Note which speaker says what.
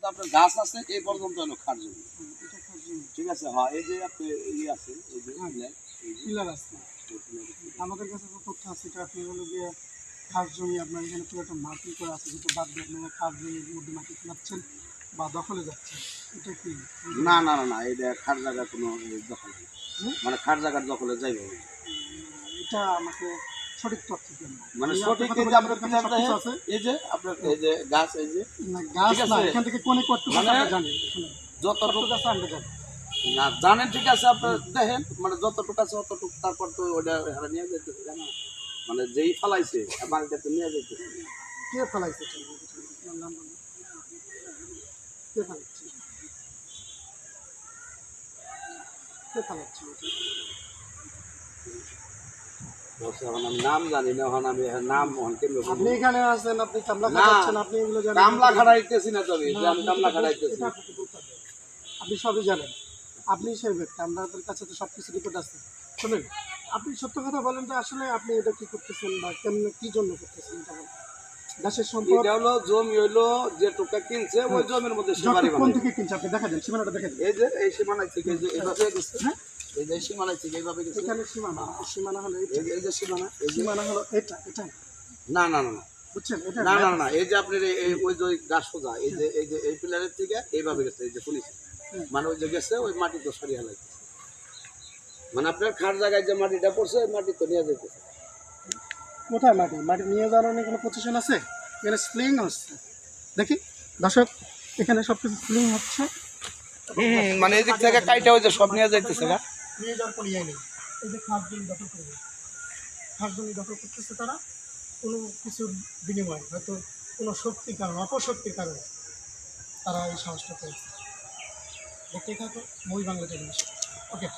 Speaker 1: আপনার গাছ আছে এই পর্যন্ত হলো খাট জমি। ঠিক আছে, হ্যাঁ এই যে আপনি ইয়ে আছে এই যে
Speaker 2: পিলার আছে। আমাদের কাছে তো তথ্য আছে এটা আপনি হলো গিয়ে খাস জমি আপনার এখানে পুরো একটা মাটি করে আছে, যেটা বাদ দিয়ে আপনারা খাস জমির মধ্যে মাটি ফেলাচ্ছেন বা দখলে যাচ্ছেন, এটা কি?
Speaker 1: না না না না, এটা খাট জায়গা কোনো দখল নেই, মানে খাট জায়গার দখলে যাইবে না।
Speaker 2: এটা আমাকে সঠিক তথ্য দেন।
Speaker 1: মানে
Speaker 2: এই
Speaker 1: সঠিক
Speaker 2: আপনার
Speaker 1: এই যে
Speaker 2: কথা
Speaker 1: আপনার
Speaker 2: বলে
Speaker 1: পিলার
Speaker 2: সবকিছু
Speaker 1: দেখেন,
Speaker 2: আছে।
Speaker 1: এই যে আপনার এই যে গাছ এই যে
Speaker 2: না গাছ
Speaker 1: ঠিক
Speaker 2: না,
Speaker 1: আছে।
Speaker 2: এখান থেকে কোনে করতে
Speaker 1: মানে
Speaker 2: আমরা জানি। শুনুন,
Speaker 1: যতটুকু
Speaker 2: কতটুকু আছে আমরা জানি।
Speaker 1: না জানেন ঠিক আছে, আপনার দেখেন মানে যতটুকু আছে অতটুকু, তারপর তো ওটা এখানে নিয়ে যেতেছে জানা, মানে যেই ফালাইছে বাড়িটা তো নিয়ে যেতেছে।
Speaker 2: কে ফেলাইছে এটা? আপনার নাম বলুন। কে ফেলাচ্ছে? কে ফেলাচ্ছে এটা?
Speaker 1: বলছে এখন আমি নাম জানি না, এখন আমি নাম কেমন
Speaker 2: আপনি এখানে আছেন, আপনি কামলা
Speaker 1: না
Speaker 2: খাটাচ্ছেন, আপনি এগুলো জানেন।
Speaker 1: কামলা খাড়াইতেছি না, তবে
Speaker 2: না,
Speaker 1: যে আমি
Speaker 2: আপনি
Speaker 1: কামলা
Speaker 2: এটা
Speaker 1: খাড়াইতেছি।
Speaker 2: আপনাকে বলতে হবে। আপনি সবই জানেন, আপনি সেই ব্যক্তি, আপনাদের কাছে তো সব কিছু রিপোর্ট আছে। শোনেন, আপনি সত্য কথা বলেন যে আসলে আপনি এটা কি করতেছেন বা কেমন কি জন্য করতেছেন এটা বলেন। দেশের সম্পদ
Speaker 1: এটা হলো জমি, হইলো যে টোকা কিনছে ওই জমির মধ্যে সে বাড়ি
Speaker 2: কোন
Speaker 1: বানাইছে।
Speaker 2: থেকে কিনছে আপনি দেখা দেন, সীমানাটা দেখা দেন।
Speaker 1: এই যে এই সীমানায় থেকে এই যে এইভাবে গেছে,
Speaker 2: হ্যাঁ,
Speaker 1: এই যে সীমানায় থেকে এইভাবে গেছে,
Speaker 2: এখানে সীমানা, সীমানা হলো এটা,
Speaker 1: এই যে সীমানা, এই যে
Speaker 2: সীমানা হলো এটা, এটা
Speaker 1: না না না না
Speaker 2: বুঝছেন, এটা
Speaker 1: না না না, এই যে আপনার ওই যে গাছ সোজা এই যে এই পিলারের থেকে এইভাবে গেছে, এই যে পুলিশ মানে ওই যে গেছে ওই মাটি তো সরিয়ে লাগছে, মানে আপনার খাট জায়গায় যে মাটিটা পড়ছে ওই মাটি তো নিয়ে যেতেছে।
Speaker 2: কোথায় মাটি? মাটি নিয়ে যাওয়ার অনেক কোনো পজিশন আছে? এখানে স্প্লিং হচ্ছে, দেখি দর্শক, এখানে সব কিছু স্প্লিং হচ্ছে।
Speaker 1: মানে এই দিক থেকে কাইটা ওই যে সব নিয়ে যাইতেছে না।
Speaker 2: নিয়ে যাওয়ার কোনো ইয়ে নেই। এই যে খাস জমি দখল করবে, খাস জমি দখল করতেছে তারা কোনো কিছুর বিনিময়ে, হয়তো কোনো শক্তির কারণে, অপশক্তির কারণে তারা এই সাহসটা পেয়েছে। দেখতেই থাকো মই বাংলা টেলিভিশন। ওকে।